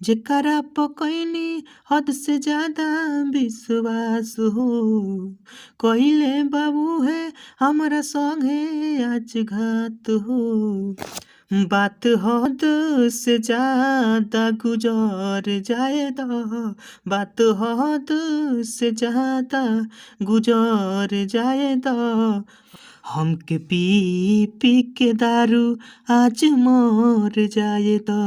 जेकरा पकैनी हद से ज्यादा विश्वास हो, कइले बाबू है हमरा संगे आज घात हो। बात हद से ज्यादा गुजर जाए दा, बात हद से ज्यादा गुजर जाए दा। हमके पी पी के दारू आज मर जाए दा,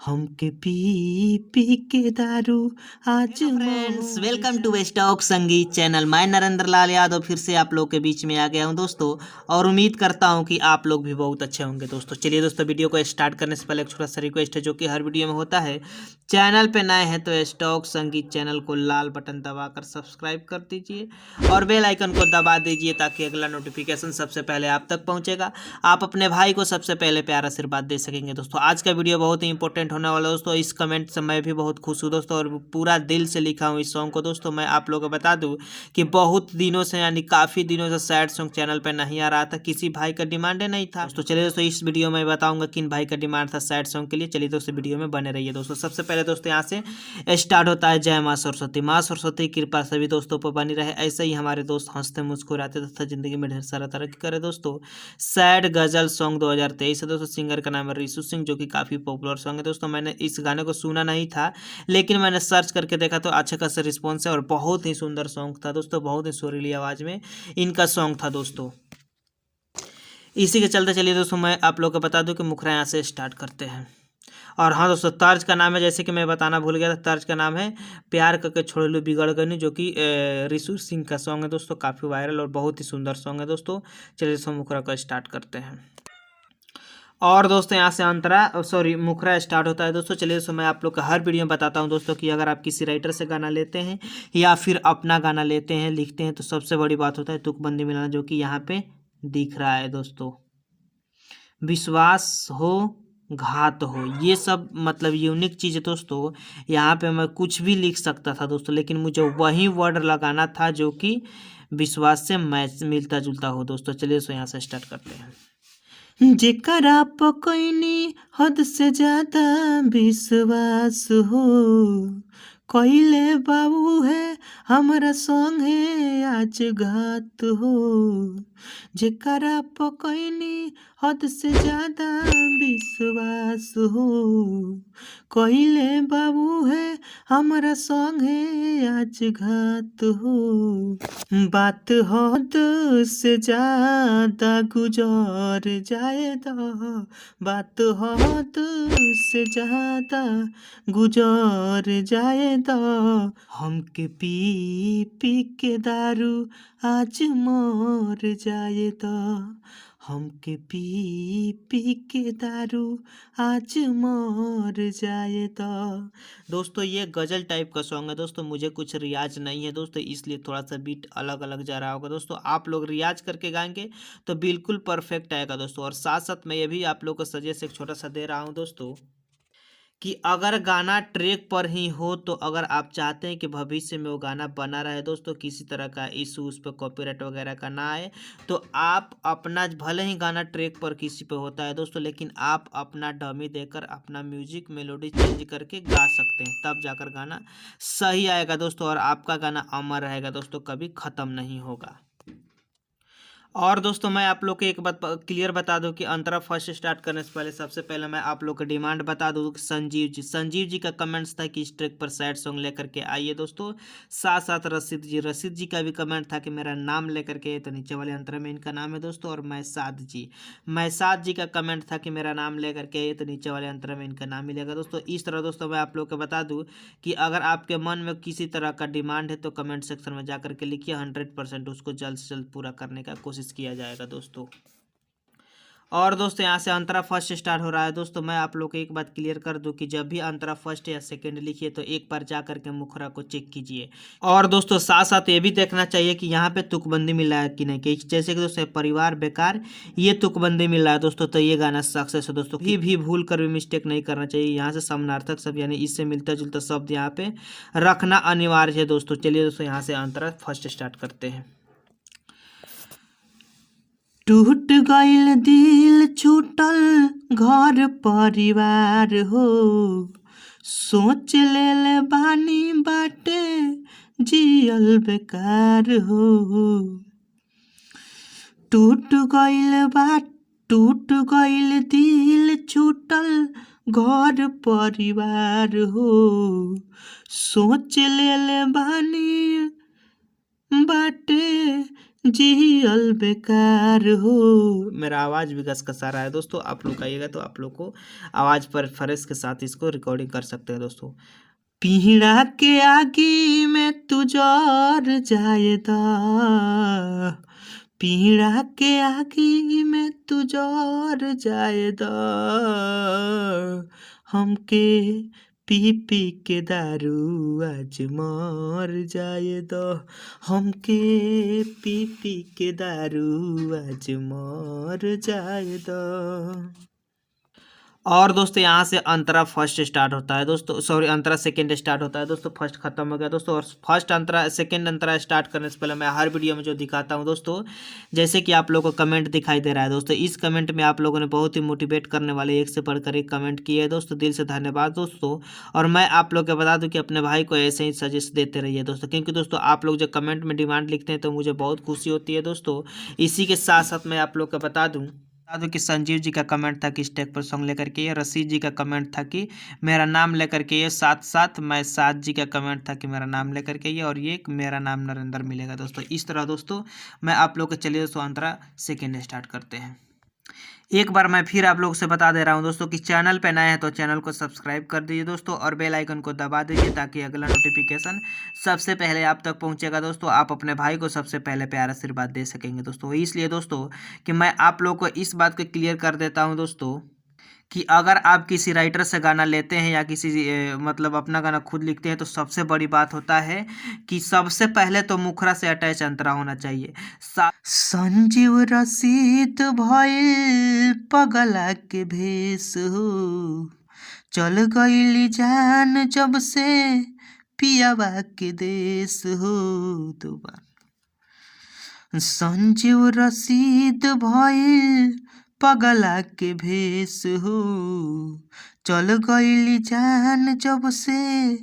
हमके पी पी के दारू आज फ्रेंड्स, वेलकम टू स्टॉक संगीत चैनल। मैं नरेंद्र लाल यादव फिर से आप लोग के बीच में आ गया हूं दोस्तों, और उम्मीद करता हूं कि आप लोग भी बहुत अच्छे होंगे दोस्तों। चलिए दोस्तों, वीडियो को स्टार्ट करने से पहले एक छोटा सा रिक्वेस्ट है जो कि हर वीडियो में होता है। चैनल पे नए हैं तो स्टॉक संगीत चैनल को लाल बटन दबाकर सब्सक्राइब कर दीजिए और बेल आइकन को दबा दीजिए ताकि अगला नोटिफिकेशन सबसे पहले आप तक पहुंचेगा। आप अपने भाई को सबसे पहले प्यार आशीर्वाद दे सकेंगे दोस्तों। आज का वीडियो बहुत ही इंपॉर्टेंट होने वाला है दोस्तों। इस कमेंट से मैं भी बहुत खुश हूँ दोस्तों, और पूरा दिल से लिखा हूँ इस सॉन्ग को दोस्तों। मैं आप लोगों को बता दूं कि बहुत दिनों से, यानी काफ़ी दिनों से सैड सॉन्ग चैनल पे नहीं आ रहा था, किसी भाई का डिमांड नहीं था दोस्तों। चलिए दोस्तों, इस वीडियो में बताऊंगा किन भाई का डिमांड था सैड सॉन्ग के लिए। चलिए दोस्तों, वीडियो में बने रहिए दोस्तों। सबसे पहले दोस्तों यहाँ से स्टार्ट होता है जय माँ सरस्वती। माँ सरस्वती की कृपा सभी दोस्तों पर बनी रहे, ऐसे ही हमारे दोस्त हंसते मुस्कुराते तथा जिंदगी में ढेर सारा तरक्की करे दोस्तों। सैड गजल सॉन्ग 2023 है दोस्तों। सिंगर का नाम है रिशु सिंह, जो कि काफ़ी पॉपुलर सॉन्ग है दोस्तों। मैंने इस गाने को सुना नहीं था, लेकिन मैंने सर्च करके देखा तो अच्छे खासा रिस्पॉन्स है और बहुत ही सुंदर सॉन्ग था दोस्तों। बहुत ही सुरीली आवाज़ में इनका सॉन्ग था दोस्तों। इसी के चलते चलिए दोस्तों, मैं आप लोग को बता दूं कि मुखरा यहाँ से स्टार्ट करते हैं। और हाँ दोस्तों, तर्ज का नाम है, जैसे कि मैं बताना भूल गया था, तर्ज का नाम है प्यार करके छोड़ लो बिगड़ गनी, जो कि रिशु सिंह का सॉन्ग है दोस्तों। काफ़ी वायरल और बहुत ही सुंदर सॉन्ग है दोस्तों। चलिए दोस्तों, मुखरा का स्टार्ट करते हैं। और दोस्तों यहाँ से मुखरा स्टार्ट होता है दोस्तों। चलिए दोस्तों, मैं आप लोग का हर वीडियो में बताता हूँ दोस्तों कि अगर आप किसी राइटर से गाना लेते हैं या फिर अपना गाना लेते हैं, लिखते हैं, तो सबसे बड़ी बात होता है तुकबंदी मिलाना, जो कि यहाँ पे दिख रहा है दोस्तों। विश्वास हो घात हो, ये सब मतलब यूनिक चीज़ है दोस्तों। यहाँ पे मैं कुछ भी लिख सकता था दोस्तों, लेकिन मुझे वही वर्ड लगाना था जो कि विश्वास से मैच मिलता जुलता हो दोस्तों। चलिए दोस्तों, यहाँ से स्टार्ट करते हैं। जेकरा पकैनी हद से ज्यादा विश्वास हो, कइले बाबू है हमरा संगे आज घात हो। जेकरा पकैनी हद से ज्यादा विश्वास हो, कइले बाबू है हमरा संगे आज घात हो। बात हद से ज्यादा गुजर जाए दा, बात हद से ज्यादा गुजर जाए दा। हमके पी पी के दारू आज मर जाए दा, हमके पी पी के दारू आज मर जाए दा। दोस्तों ये गज़ल टाइप का सॉन्ग है दोस्तों। मुझे कुछ रियाज नहीं है दोस्तों, इसलिए थोड़ा सा बीट अलग अलग जा रहा होगा दोस्तों। आप लोग रियाज करके गाएंगे तो बिल्कुल परफेक्ट आएगा दोस्तों। और साथ साथ मैं ये भी आप लोग को सजेस्ट एक छोटा सा दे रहा हूँ दोस्तों कि अगर गाना ट्रैक पर ही हो, तो अगर आप चाहते हैं कि भविष्य में वो गाना बना रहे दोस्तों, किसी तरह का इशू उस पर कॉपीराइट वगैरह का ना आए, तो आप अपना, भले ही गाना ट्रैक पर किसी पे होता है दोस्तों, लेकिन आप अपना डमी देकर अपना म्यूजिक मेलोडी चेंज करके गा सकते हैं, तब जाकर गाना सही आएगा दोस्तों। और आपका गाना अमर रहेगा दोस्तों, कभी ख़त्म नहीं होगा। और दोस्तों मैं आप लोग को एक बात क्लियर बता दूं कि अंतरा फर्स्ट स्टार्ट करने से पहले सबसे पहले मैं आप लोग को डिमांड बता दूं कि संजीव जी का कमेंट्स था कि इस ट्रैक पर सैड सॉन्ग लेकर के आइए दोस्तों। साथ साथ रशीद जी का भी कमेंट था कि मेरा नाम लेकर के, तो नीचे वाले अंतरा में इनका नाम है दोस्तों। और मैसाद जी का कमेंट था कि मेरा नाम लेकर के आइए, तो नीचे वाले अंतरा में इनका नाम मिलेगा दोस्तों। इस तरह दोस्तों मैं आप लोग को बता दूँ कि अगर आपके मन में किसी तरह का डिमांड है तो कमेंट सेक्शन में जाकर के लिखिए, 100% उसको जल्द से जल्द पूरा करने का कोशिश किया जाएगा दोस्तों। और दोस्तों यहाँ से अंतरा फर्स्ट स्टार्ट हो रहा है दोस्तों। मैं आप लोग को एक बात क्लियर कर दूं कि जब भी अंतरा फर्स्ट या सेकंड लिखिए तो एक बार जा करके मुखरा को चेक कीजिए। और दोस्तों साथ साथ ये भी देखना चाहिए कि यहाँ पे तुकबंदी मिला है कि नहीं, कि जैसे कि दोस्तों परिवार बेकार, ये तुकबंदी मिल रहा है दोस्तों, तो ये गाना सक्सेस है दोस्तों। भी भूल कर भी मिस्टेक नहीं करना चाहिए। यहाँ से समानार्थक शब्द यानी इससे मिलता जुलता शब्द यहाँ पे रखना अनिवार्य है दोस्तों। चलिए दोस्तों, यहाँ से अंतरा फर्स्ट स्टार्ट करते हैं। टूट गइल दिल छूटल घर परिवार हो, सोच ले बानी बाटे जियल बेकार हो। टूट गइल दिल छूटल घर परिवार हो। सोच ले बानी बाटे जियल बेकार हो। मेरा आवाज़ भी कसकसा रहा है दोस्तों, आप लोग आइएगा तो आप लोग को आवाज़ पर फरेश के साथ इसको रिकॉर्डिंग कर सकते हैं दोस्तों। पीड़ा के आगे में तू जर जाएदा, पीड़ा के आगे में तू जर जाएदा, हमके पी पी के दारू आज मर जाएदा, हमके पी पी के दारू आज मर जाएदा। और दोस्तों यहाँ से अंतरा फर्स्ट स्टार्ट होता है दोस्तों, सॉरी अंतरा सेकंड स्टार्ट होता है दोस्तों, फर्स्ट खत्म हो गया दोस्तों। और फर्स्ट अंतरा सेकंड अंतरा स्टार्ट करने से पहले मैं हर वीडियो में जो दिखाता हूँ दोस्तों, जैसे कि आप लोगों को कमेंट दिखाई दे रहा है दोस्तों, इस कमेंट में आप लोगों ने बहुत ही मोटिवेट करने वाले एक से बढ़कर एक कमेंट किए हैं दोस्तों, दिल से धन्यवाद दोस्तों। और मैं आप लोग को बता दूँ कि अपने भाई को ऐसे ही सजेस्ट देते रहिए दोस्तों, क्योंकि दोस्तों आप लोग जब कमेंट में डिमांड लिखते हैं तो मुझे बहुत खुशी होती है दोस्तों। इसी के साथ साथ मैं आप लोग को बता दूँ कि संजीव जी का कमेंट था कि स्टेक पर सॉन्ग लेकर के ये, रशीद जी का कमेंट था कि मेरा नाम लेकर के ये, साथ साथ मैं साथ जी का कमेंट था कि मेरा नाम लेकर के ये, और ये मेरा नाम नरेंद्र मिलेगा दोस्तों। इस तरह दोस्तों मैं आप लोग के चलिए दोस्तों अंतरा सेकेंड स्टार्ट करते हैं। एक बार मैं फिर आप लोग से बता दे रहा हूं दोस्तों कि चैनल पे नए हैं तो चैनल को सब्सक्राइब कर दीजिए दोस्तों, और बेल आइकन को दबा दीजिए ताकि अगला नोटिफिकेशन सबसे पहले आप तक पहुंचेगा दोस्तों। आप अपने भाई को सबसे पहले प्यार आशीर्वाद दे सकेंगे दोस्तों। इसलिए दोस्तों कि मैं आप लोग को इस बात को क्लियर कर देता हूँ दोस्तों कि अगर आप किसी राइटर से गाना लेते हैं या किसी मतलब अपना गाना खुद लिखते हैं तो सबसे बड़ी बात होता है कि सबसे पहले तो मुखरा से अटैच अंतरा होना चाहिए। संजीव रशीद भइल पगला के भेष हो, चल गइली जान जब से पियावा के देश हो। दोबारा संजीव रशीद भइल पगला के भेष हो, चल गइली जान जब से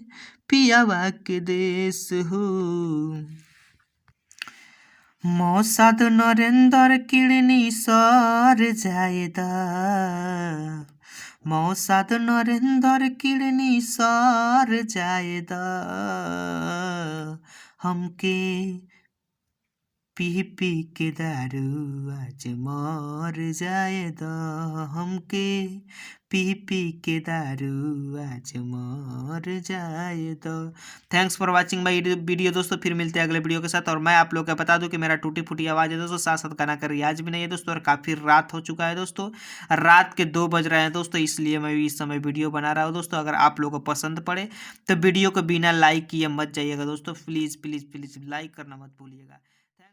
पियावा के देश हो। मौसाद नरेंद्र किडनी सर जाएदा, मौसाद नरेंद्र किडनी सर जाएदा, हमके पी पी के दारू आज मर जाएदा, हमके पी पी के दारू आज मर जाएदा। Thanks for watching my video दोस्तों, फिर मिलते हैं अगले वीडियो के साथ। और मैं आप लोग को बता दूं कि मेरा टूटी फूटी आवाज़ है दोस्तों, साथ साथ गाना का रियाज भी नहीं है दोस्तों, और काफ़ी रात हो चुका है दोस्तों, रात के 2 बज रहे हैं दोस्तों, इसलिए मैं इस समय वीडियो बना रहा हूँ दोस्तों। अगर आप लोगों को पसंद पड़े तो वीडियो को बिना लाइक किए मत जाइएगा दोस्तों, प्लीज़ प्लीज़ प्लीज़ लाइक करना मत भूलिएगा।